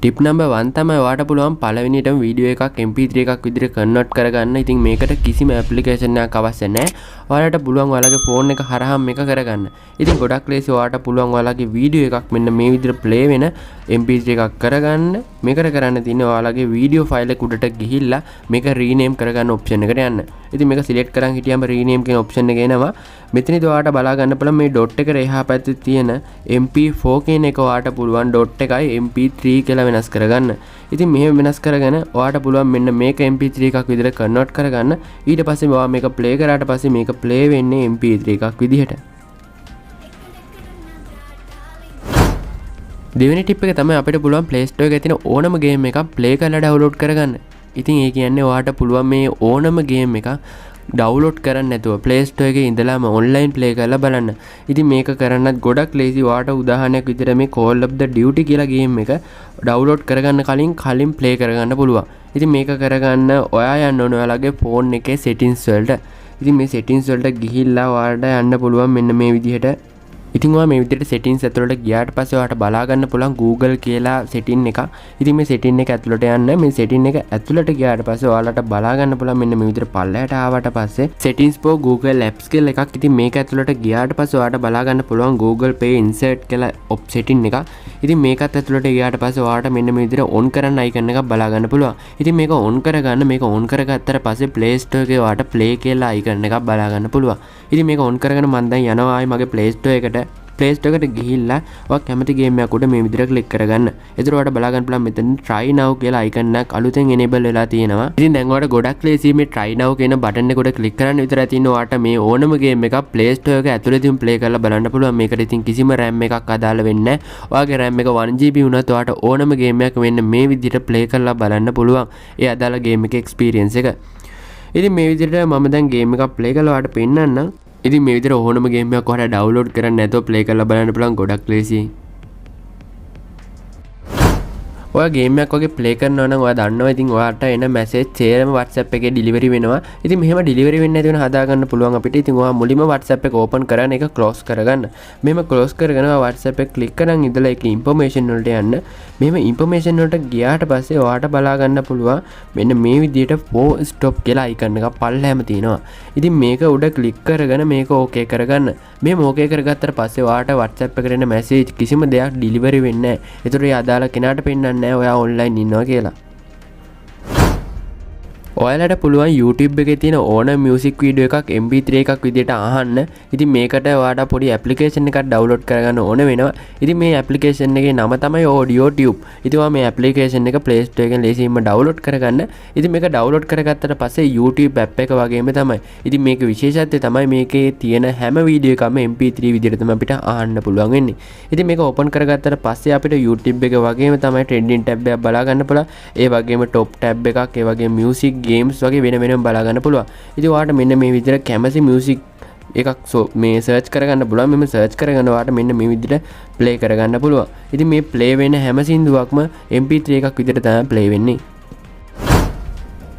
Tip number 1 තමයි ඔයාට පුළුවන් පළවෙනියටම වීඩියෝ එකක් MP3 එකක් විදිහට කන්වර්ට් කරගන්න. ඉතින් මේකට කිසිම ඇප්ලිකේෂන් එකක් අවශ්‍ය නැහැ. ඔයාලට පුළුවන් ඔයාලගේ ෆෝන් එක හරහා මේක කරගන්න. ඉතින් ගොඩක් ලේසි ඔයාලට පුළුවන් ඔයාලගේ වීඩියෝ එකක් මෙන්න මේ විදිහට ප්ලේ වෙන MP3 එකක් කරගන්න. මේකට කරන්න තියෙන්නේ ඔයාලගේ වීඩියෝ ෆයිල් එක උඩට ගිහිල්ලා මේක රීනේම් කරගන්න ඔප්ෂන් එකට යන්න. ඉතින් මේක සිලෙක්ට් කරන් හිටියම රීනේම් කියන ඔප්ෂන් එක එනවා. මෙතනදී ඔයාලට බලා ගන්න පුළුවන් මේ ඩොට් එකට එහා පැත්තේ තියෙන MP4 කියන එක ඔයාලට පුළුවන් ඩොට් එකයි MP3 කියලා වෙනස් කරගන්න. ඉතින් මෙහෙම වෙනස් කරගෙන ඔයාලට පුළුවන් මෙන්න මේක MP3 එකක් විදිහට කන්වර්ට් කරගන්න. ඊට පස්සේ ඔයා මේක ප්ලේ කරාට පස්සේ මේක ප්ලේ වෙන්නේ MP3 එකක් විදිහට. දෙවෙනි ටිප් එක තමයි අපිට පුළුවන් Play Store එකේ තියෙන ඕනම ගේම් එකක් ප්ලේ කරලා ඩවුන්ලෝඩ් කරගන්න. ඉතින් ඒ කියන්නේ ඔයාලට පුළුවන් මේ ඕනම ගේම් එකක් ඩවුන්ලෝඩ් කරන්න නැතුව Play Store එකේ ඉඳලාම ඔන්ලයින් ප්ලේ කරලා බලන්න. ඉතින් මේක කරන්නත් ගොඩක් ලේසි. ඔයාලට උදාහරණයක් විදිහට මේ Call of the Duty කියලා ගේම් එක ඩවුන්ලෝඩ් කරගන්න කලින් ප්ලේ කරගන්න පුළුවන්. ඉතින් මේක කරගන්න ඔයා යන්න ඕන ඔයාලගේ ෆෝන් එකේ settings වලට. ඉතින් මේ settings වලට ගිහිල්ලා ඔයාලට යන්න පුළුවන් මෙන්න මේ විදිහට. ඉතින් ඔයා මේ විදිහට settings ඇතුළට ගියාට පස්සේ ඔයාලට බලා ගන්න පුළුවන් Google කියලා setting එක. ඉතින් මේ setting එක ඇතුළට යන්න. මේ setting එක ඇතුළට ගියාට පස්සේ ඔයාලට බලා ගන්න පුළුවන් මෙන්න මේ විදිහට පල්ලයට ආවට පස්සේ settings for Google Apps කියලා එකක්. ඉතින් මේක ඇතුළට ගියාට පස්සේ ඔයාලට බලා ගන්න පුළුවන් Google Pay insert කියලා setting එක. ඉතින් මේකත් ඇතුළට ගියාට පස්සේ ඔයාලට මෙන්න මේ විදිහට on කරන්න icon එකක් බලා ගන්න පුළුවන්. ඉතින් මේක on කරගන්න මේක on කරගත්තට පස්සේ Play Store එකේ ඔයාලට play කියලා icon එකක් බලා ගන්න පුළුවන්. ඉතින් මේක on කරගෙන මම දැන් යනවා ආයි මගේ Play Store එකට. Play Store එකට ගිහිල්ලා ඔයා කැමති ගේම් එකක් උඩ මේ විදිහට ක්ලික් කරගන්න. එතකොට ඔයාලට බලා ගන්න පුළුවන් මෙතන try now කියලා icon එකක් අලුතෙන් enable වෙලා තියෙනවා. ඉතින් දැන් ඔයාලට ගොඩක් ලේසි මේ try now කියන බටන් එක උඩ ක්ලික් කරන්න විතරයි තියෙන්නේ. ඔයාලට මේ ඕනම ගේම් එකක් Play Store එක ඇතුළතින් play කරලා බලන්න පුළුවන්. මේකට ඉතින් කිසිම RAM එකක් අදාළ වෙන්නේ නැහැ. ඔයාගේ RAM එක 1GB වුණත් ඔයාලට ඕනම ගේම් එකක් මෙන්න මේ විදිහට play කරලා බලන්න පුළුවන්. ඒ අදාළ ගේම් එකේ experience එක. ඉතින් මේ විදිහට මම දැන් ගේම් එකක් play කරලා ඔයාලට පෙන්නන්නම්. ඉතින් මේ විදිහට ඕනම ගේම් එකක් ඔයාලට ඩවුන්ලෝඩ් කරන්න නැතුව ප්ලේ කරලා බලන්න පුළුවන් ගොඩක් ලේසියි. ඔයා ගේම් එකක් වගේ ප්ලේ කරනවා නම් ඔයා දන්නවා ඉතින් ඔයාට එන මැසේජ් සේරම WhatsApp එකේ ඩිලිවරි වෙනවා. ඉතින් මෙහෙම ඩිලිවරි වෙන්නේ නැති වෙන හදා ගන්න පුළුවන් අපිට. ඉතින් ඔයා මුලින්ම WhatsApp එක ඕපන් කරගෙන ඒක ක්ලෝස් කරගන්න. මෙහෙම ක්ලෝස් කරගෙන ඔයා WhatsApp එක ක්ලික් කරන් ඉඳලා ඒක ඉන්ෆර්මේෂන් වලට යන්න. මෙහෙම ඉන්ෆර්මේෂන් වලට ගියාට පස්සේ ඔයාට බලා ගන්න පුළුවන් මෙන්න මේ විදිහට for stop කියලා icon එකක් පල්ලෙහාම තියෙනවා. ඉතින් මේක උඩ ක්ලික් කරගෙන මේක ඕකේ කරගන්න. මේක ඕකේ කරගත්තට පස්සේ ඔයාට WhatsApp එකට එන මැසේජ් කිසිම දෙයක් ඩිලිවරි වෙන්නේ නැහැ. ඒතර ඒ අදාළ කෙනාට පෙන්නන්නේ ඔයා ඔන්ලයින් ඉන්නවා කියලා. ඔයාලට පුළුවන් YouTube එකේ තියෙන ඕන මියුසික් වීඩියෝ එකක් MP3 එකක් විදිහට අහන්න. ඉතින් මේකට ඔයාට පොඩි ඇප්ලිකේෂන් එකක් ඩවුන්ලෝඩ් කරගන්න ඕන වෙනවා. ඉතින් මේ ඇප්ලිකේෂන් එකේ නම තමයි Audio Tube. ඉතින් ඔයා මේ ඇප්ලිකේෂන් එක Play Store එකෙන් ලේසියෙන්ම ඩවුන්ලෝඩ් කරගන්න. ඉතින් මේක ඩවුන්ලෝඩ් කරගත්තට පස්සේ YouTube app එක වගේම තමයි. ඉතින් මේක විශේෂත්වය තමයි මේකේ තියෙන හැම වීඩියෝ එකක්ම MP3 විදිහට තමයි අපිට අහන්න පුළුවන් වෙන්නේ. ඉතින් මේක ඕපන් කරගත්තට පස්සේ අපිට YouTube එක වගේම තමයි trending tab එකක් බලා ගන්න පුළුවන්. ඒ වගේම top tab එකක්, ඒ වගේම music games වගේ වෙන වෙනම බලා ගන්න පුළුවන්. ඉතින් ඔයාලට මෙන්න මේ විදිහට කැමති මියුසික් එකක් මේ සර්ච් කරගන්න පුළුවන්. මෙන්න සර්ච් කරගෙන ඔයාලට මෙන්න මේ විදිහට ප්ලේ කරගන්න පුළුවන්. ඉතින් මේ ප්ලේ වෙන හැම සින්දුවක්ම MP3 එකක් විදිහට තමයි ප්ලේ වෙන්නේ.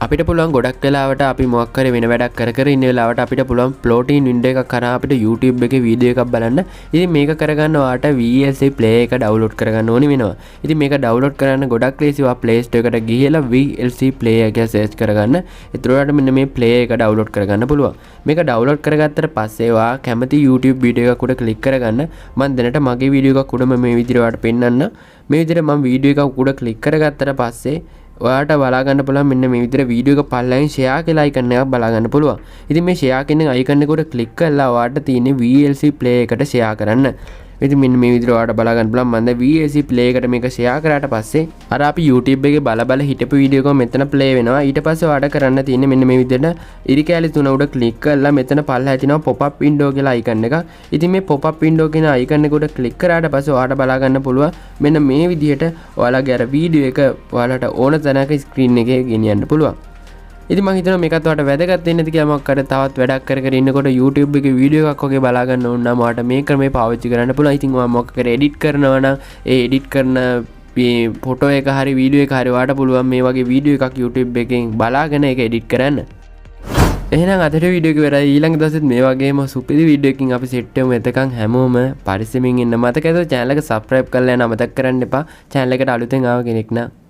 අපිට පුළුවන් ගොඩක් වෙලාවට අපි මොකක් හරි වෙන වැඩක් කර ඉන්න වෙලාවට අපිට පුළුවන් plotting window එකක් කරා අපිට YouTube එකේ වීඩියෝ එකක් බලන්න. ඉතින් මේක කරගන්න ඔයාට VLC play එක ඩවුන්ලෝඩ් කරගන්න ඕනි වෙනවා. ඉතින් මේක ඩවුන්ලෝඩ් කරන්න ගොඩක් ලේසි. ඔයා Play Store එකට ගිහිල්ලා VLC play එක සර්ච් කරගන්න. ඒතර ඔයාලට මෙන්න මේ play එක ඩවුන්ලෝඩ් කරගන්න පුළුවන්. මේක ඩවුන්ලෝඩ් කරගත්තට පස්සේ ඔයා කැමති YouTube වීඩියෝ එකක් උඩ ක්ලික් කරගන්න. මම දැනට මගේ වීඩියෝ එකක් උඩ මේ විදිහට ඔයාලට පෙන්නන්න. මේ විදිහට මම වීඩියෝ එකක් උඩ ක්ලික් කරගත්තට පස්සේ ඔයාට බලා ගන්න පුළුවන් මෙන්න මේ විදිහට වීඩියෝ එක පල්ලෙන් share කියලා icon එකක් බලා ගන්න පුළුවන්. ඉතින් මේ share කියන icon එක උඩ ක්ලික් කරලා ඔයාට තියෙන VLC play එකට share කරන්න. ඉතින් මෙන්න මේ විදිහට ඔයාට බලා ගන්න පුළුවන්. මම දැන් VLC play එකට මේක share කරාට පස්සේ අර අපි YouTube එකේ බල හිටපු වීඩියෝ එක මෙතන play වෙනවා. ඊට පස්සේ ඔයාට කරන්න තියෙන්නේ මෙන්න මේ විදිහට ඉරි කැලි තුන උඩ ක්ලික් කරලා මෙතන පල්ලෙහා තියෙනවා pop up window කියලා icon එකක්. ඉතින් මේ pop up window කියන icon එක උඩ ක්ලික් කරාට පස්සේ ඔයාට බලා ගන්න පුළුවන් මෙන්න මේ විදිහට ඔයාලගේ අර වීඩියෝ එක ඔයාලට ඕන තැනක screen එකේ ගෙනියන්න පුළුවන්. ඉතින් මම හිතනවා මේකත් ඔයාලට වැදගත් වෙන්නේ නැති කියලා මොකක් හරි තවත් වැඩක් කර ඉන්නකොට YouTube එකේ වීඩියෝ එකක් වගේ බලා ගන්න ඕන නම් ඔයාලට මේ ක්‍රමේ පාවිච්චි කරන්න පුළුවන්. ඉතින් ඔයා මොකක් හරි එඩිට් කරනවා නම් ඒ එඩිට් කරන මේ ෆොටෝ එක හරි වීඩියෝ එක හරි ඔයාලට පුළුවන් මේ වගේ වීඩියෝ එකක් YouTube එකෙන් බලාගෙන ඒක එඩිට් කරන්න. එහෙනම් අදට වීඩියෝ එක ඉවරයි. ඊළඟ දවසෙත් මේ වගේම සුපිරි වීඩියෝ එකකින් අපි සෙට් වෙමු. එතකන් හැමෝම පරිස්සමින් ඉන්න. මතකයි චැනල් එක සබ්ස්ක්‍රයිබ් කරලා යන්න අමතක කරන්න එපා. චැනල් එකට අලුතෙන් ආව කෙනෙක් නම්